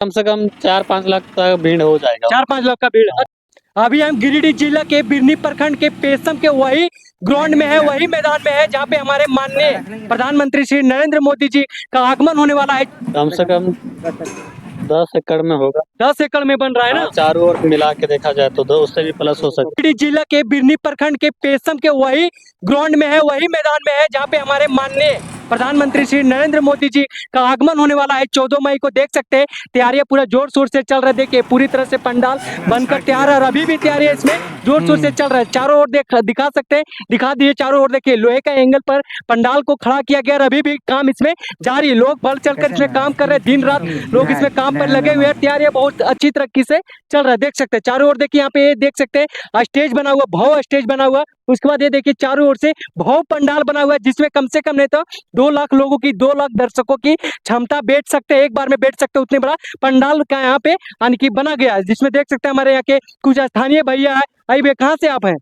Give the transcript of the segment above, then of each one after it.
कम से कम 4-5 लाख तक भीड़ हो जाएगा। 4-5 लाख का भीड़। अभी हम गिरिडीह जिला के बिरनी प्रखंड के पेशम के वही ग्राउंड में है, वही मैदान में है जहाँ पे हमारे माननीय प्रधानमंत्री श्री नरेंद्र मोदी जी का आगमन होने वाला है। कम से कम 10 एकड़ में होगा। 10 एकड़ में बन रहा है ना। चारों ओर मिला के देखा जाए तो उससे भी प्लस हो सकता है। गिरिडीह जिला के बिरनी प्रखंड के पेशम के वही ग्राउंड में है, वही मैदान में है जहाँ पे हमारे माननीय प्रधानमंत्री श्री नरेंद्र मोदी जी का आगमन होने वाला है। 14 मई को देख सकते हैं तैयारियां पूरा जोर शोर से चल रहा है। देखिए पूरी तरह से पंडाल बनकर तैयार है और अभी भी तैयारियां इसमें जोर शोर से चल रहा है। चारों ओर दिखा सकते हैं, दिखा दीजिए चारों ओर। देखिए लोहे का एंगल पर पंडाल को खड़ा किया गया और अभी भी काम इसमें जारी है। लोग बढ़ चढ़कर इसमें काम कर रहे हैं, दिन रात लोग इसमें काम पर लगे हुए हैं। तैयारियां बहुत अच्छी तरीके से चल रहा है, देख सकते हैं चारों ओर। देखिए यहाँ पे देख सकते हैं स्टेज बना हुआ, भव्य स्टेज बना हुआ। उसके बाद ये देखिए चारों ओर से भव्य पंडाल बना हुआ है जिसमें कम से कम नहीं तो 2 लाख लोगों की, 2 लाख दर्शकों की क्षमता बैठ सकते हैं, एक बार में बैठ सकते हैं। उतने बड़ा पंडाल का यहाँ पे यानी कि बना गया है, जिसमें देख सकते हैं हमारे यहाँ के कुछ स्थानीय भैया है। आई भैया कहाँ से आप हैं?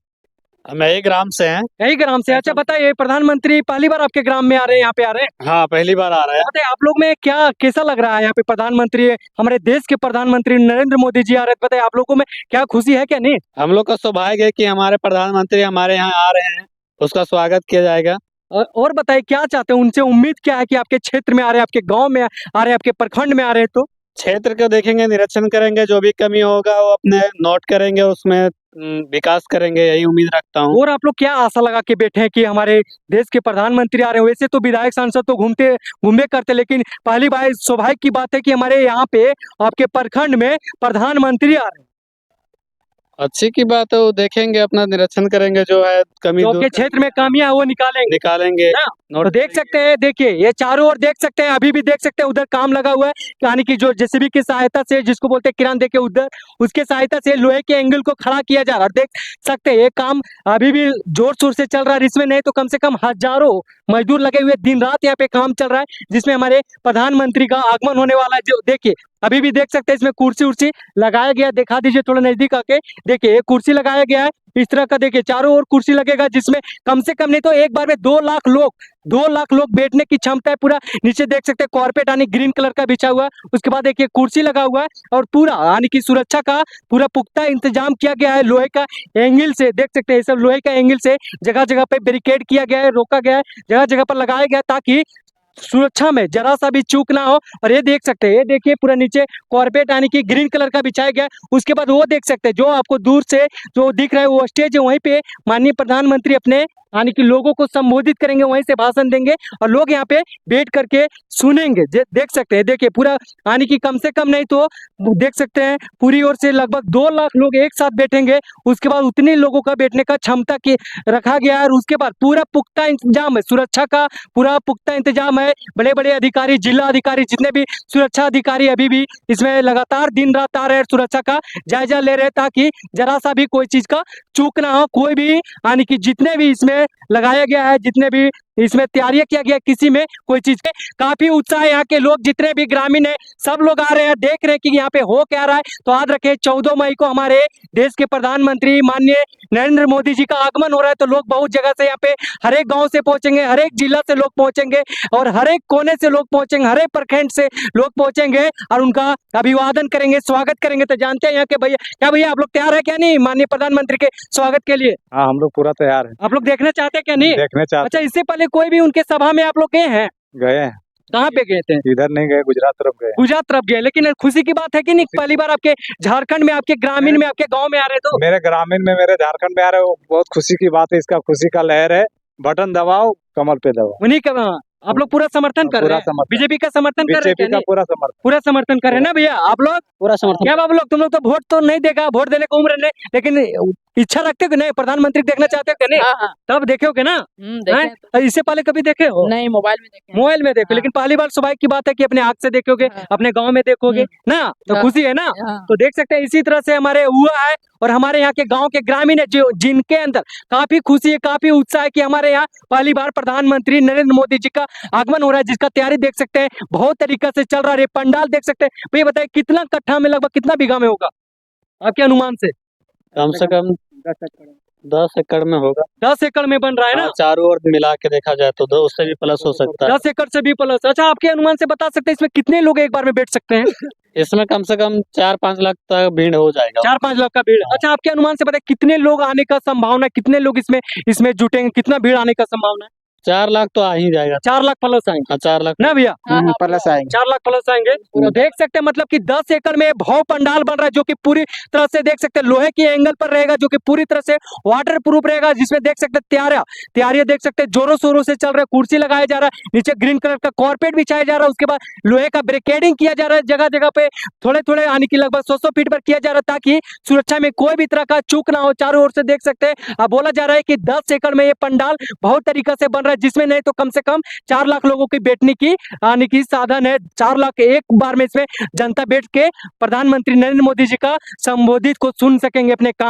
हम यही ग्राम से हैं। यही ग्राम से। अच्छा बताइए, प्रधानमंत्री पहली बार आपके ग्राम में आ रहे हैं, यहाँ पे आ रहे हैं? हाँ, पहली बार आ रहा है। बताइए आप लोग में क्या कैसा लग रहा है यहाँ पे प्रधानमंत्री, हमारे देश के प्रधानमंत्री नरेंद्र मोदी जी आ रहे हैं? बताइए आप लोगों में क्या खुशी है क्या नहीं? हम लोग का सौभाग्य है कि हमारे प्रधानमंत्री हमारे यहाँ आ रहे हैं, उसका स्वागत किया जाएगा। और बताइए क्या चाहते हैं उनसे, उम्मीद क्या है कि आपके क्षेत्र में आ रहे हैं, आपके गाँव में आ रहे हैं, आपके प्रखंड में आ रहे हैं? तो क्षेत्र को देखेंगे, निरीक्षण करेंगे, जो भी कमी होगा वो अपने नोट करेंगे, उसमें विकास करेंगे, यही उम्मीद रखता हूँ। और आप लोग क्या आशा लगा के बैठे हैं कि हमारे देश के प्रधानमंत्री आ रहे हैं? वैसे तो विधायक सांसद तो घूमे करते, लेकिन पहली बार सौभाग्य की बात है कि हमारे यहाँ पे आपके प्रखंड में प्रधानमंत्री आ रहे हैं। अच्छी की बात है, वो देखेंगे, अपना निरीक्षण करेंगे, जो है कमी जो आपके क्षेत्र में कमियां वो निकालेंगे ना। तो देख सकते हैं, देखिए ये चारों ओर देख सकते हैं, अभी भी देख सकते हैं उधर काम लगा हुआ है, यानी कि जो जेसीबी की सहायता से, जिसको बोलते हैं किरान, देखिए उधर उसके सहायता से लोहे के एंगल को खड़ा किया जा रहा है। देख सकते हैं ये काम अभी भी जोर शोर से चल रहा है। इसमें नहीं तो कम से कम हजारों मजदूर लगे हुए, दिन रात यहाँ पे काम चल रहा है, जिसमें हमारे प्रधानमंत्री का आगमन होने वाला है। जो देखिए अभी भी देख सकते हैं इसमें कुर्सी उर्सी लगाया गया, दिखा दीजिए थोड़ा नजदीक आके। देखिए एक कुर्सी लगाया गया है इस तरह का, देखिए चारों ओर कुर्सी लगेगा, जिसमें कम से कम नहीं तो एक बार में 2 लाख लोग बैठने की क्षमता है। पूरा नीचे देख सकते हैं कारपेट यानी ग्रीन कलर का बिछा हुआ है। उसके बाद देखिए कुर्सी लगा हुआ है और पूरा यानी कि सुरक्षा का पूरा पुख्ता इंतजाम किया गया है। लोहे का एंगल से देख सकते हैं, सब लोहे का एंगल से जगह जगह पे बैरिकेड किया गया है, रोका गया है, जगह जगह पर लगाया गया ताकि सुरक्षा में जरा सा भी चूक ना हो। और ये देख सकते हैं, ये देखिए पूरा नीचे कारपेट यानी कि ग्रीन कलर का बिछाया गया है। उसके बाद वो देख सकते हैं जो आपको दूर से जो दिख रहा है वो स्टेज है, वहीं पे माननीय प्रधानमंत्री अपने यानी कि लोगों को संबोधित करेंगे, वहीं से भाषण देंगे और लोग यहाँ पे बैठ करके सुनेंगे। देख सकते हैं, देखिए पूरा यानी कि कम से कम नहीं तो देख सकते हैं पूरी ओर से लगभग 2 लाख लोग एक साथ बैठेंगे। उसके बाद उतने लोगों का बैठने का क्षमता की रखा गया है और उसके बाद पूरा पुख्ता इंतजाम है, सुरक्षा का पूरा पुख्ता इंतजाम है। बड़े बड़े अधिकारी, जिला अधिकारी, जितने भी सुरक्षा अधिकारी अभी भी इसमें लगातार दिन रात आ रहे हैं, सुरक्षा का जायजा ले रहे हैं ताकि जरा सा भी कोई चीज का चूक ना हो। कोई भी यानी कि जितने भी इसमें लगाया गया है, जितने भी इसमें तैयारियां किया गया, किसी में कोई चीज के काफी उत्साह है। यहाँ के लोग जितने भी ग्रामीण है सब लोग आ रहे हैं, देख रहे हैं कि यहाँ पे हो क्या रहा है। तो याद रखें 14 मई को हमारे देश के प्रधानमंत्री माननीय नरेंद्र मोदी जी का आगमन हो रहा है। तो लोग बहुत जगह से यहाँ पे हर एक गाँव से पहुंचेंगे, हर एक जिला से लोग पहुंचेंगे और हर एक कोने से लोग पहुंचेंगे, हर एक प्रखंड से लोग पहुंचेंगे और उनका अभिवादन करेंगे, स्वागत करेंगे। तो जानते हैं यहाँ के भैया, क्या भैया आप लोग तैयार है क्या नहीं माननीय प्रधानमंत्री के स्वागत के लिए? हाँ, हम लोग पूरा तैयार है। आप लोग देखना चाहते हैं क्या नहीं? देखने चाहते। अच्छा, इससे पहले कोई भी उनके सभा में आप लोग गए हैं? गए हैं। कहाँ पे गए थे? इधर नहीं गए, गुजरात तरफ गए। गुजरात तरफ गए, लेकिन खुशी की बात है कि नहीं पहली बार आपके झारखंड में, आपके ग्रामीण में, आपके गांव में आ रहे? तो मेरे ग्रामीण में, मेरे झारखंड में आ रहे हो, बहुत खुशी की बात है। इसका खुशी का लहर है। बटन दबाओ, कमल पे दबाओ। उन्हीं का आप लोग पूरा समर्थन कर रहे हैं? बीजेपी का समर्थन कर रहे हैं? बीजेपी का पूरा समर्थन कर रहे हैं ना भैया आप लोग? पूरा समर्थन। क्या आप लोग, तुम लोग तो वोट तो नहीं देगा, वोट देने को उम्र नहीं, लेकिन इच्छा रखते हो कि नहीं प्रधानमंत्री देखना चाहते हो कि नहीं? हाँ। तब देखोगे ना? देखे इससे पहले कभी देखे हो? नहीं, मोबाइल में देखे। मोबाइल में देखो, हाँ। लेकिन पहली बार सौभाग्य की बात है कि अपने आँख से देखोगे, हाँ। अपने गांव में देखोगे ना, तो हाँ। खुशी है ना? हाँ। तो देख सकते हैं इसी तरह से हमारे हुआ है और हमारे यहाँ के गांव के ग्रामीण है जो जिनके अंदर काफी खुशी है, काफी उत्साह है कि हमारे यहाँ पहली बार प्रधानमंत्री नरेंद्र मोदी जी का आगमन हो रहा है, जिसका तैयारी देख सकते हैं बहुत तरीका से चल रहा है। पंडाल देख सकते हैं भैया, बताइए कितना कट्ठा में, लगभग कितना बीघा में होगा आपके अनुमान से? कम से कम 10 एकड़ में होगा। 10 एकड़ में बन रहा है ना? चारों ओर मिला के देखा जाए तो उससे भी प्लस हो सकता है। 10 एकड़ से भी प्लस। अच्छा, आपके अनुमान से बता सकते हैं इसमें कितने लोग एक बार में बैठ सकते हैं? इसमें कम से कम 4-5 लाख तक भीड़ हो जाएगा। 4-5 लाख का भीड़। अच्छा, आपके अनुमान से बताइए कितने लोग आने का संभावना है, कितने लोग इसमें जुटेंगे, कितना भीड़ आने का संभावना है? 4 लाख तो आ ही जाएगा। 4 लाख प्लस आएंगे 4 लाख ना भैया? हाँ, हाँ, प्लस आएंगे। 4 लाख प्लस आएंगे। तो देख सकते हैं मतलब कि 10 एकड़ में भव्य पंडाल बन रहा है, जो कि पूरी तरह से देख सकते हैं लोहे की एंगल पर रहेगा, जो कि पूरी तरह से वाटर प्रूफ रहेगा, जिसमें देख सकते हैं तैयारियां देख सकते हैं जोरों शोरों से चल रहा है। कुर्सी लगाया जा रहा है, नीचे ग्रीन कलर का कॉर्पेट बिछाया जा रहा है, उसके बाद लोहे का ब्रिकेडिंग किया जा रहा है जगह जगह पे, थोड़े थोड़े यानी कि लगभग 100 फीट पर किया जा रहा है, ताकि सुरक्षा में कोई भी तरह का चूक ना हो। चारों ओर से देख सकते हैं। अब बोला जा रहा है कि 10 एकड़ में ये पंडाल बहुत तरीका से बन रहा है, जिसमें नहीं तो कम से कम 4 लाख लोगों की बैठने की आने की साधन है। 4 लाख एक बार में इसमें जनता बैठ के प्रधानमंत्री नरेंद्र मोदी जी का संबोधित को सुन सकेंगे अपने काम।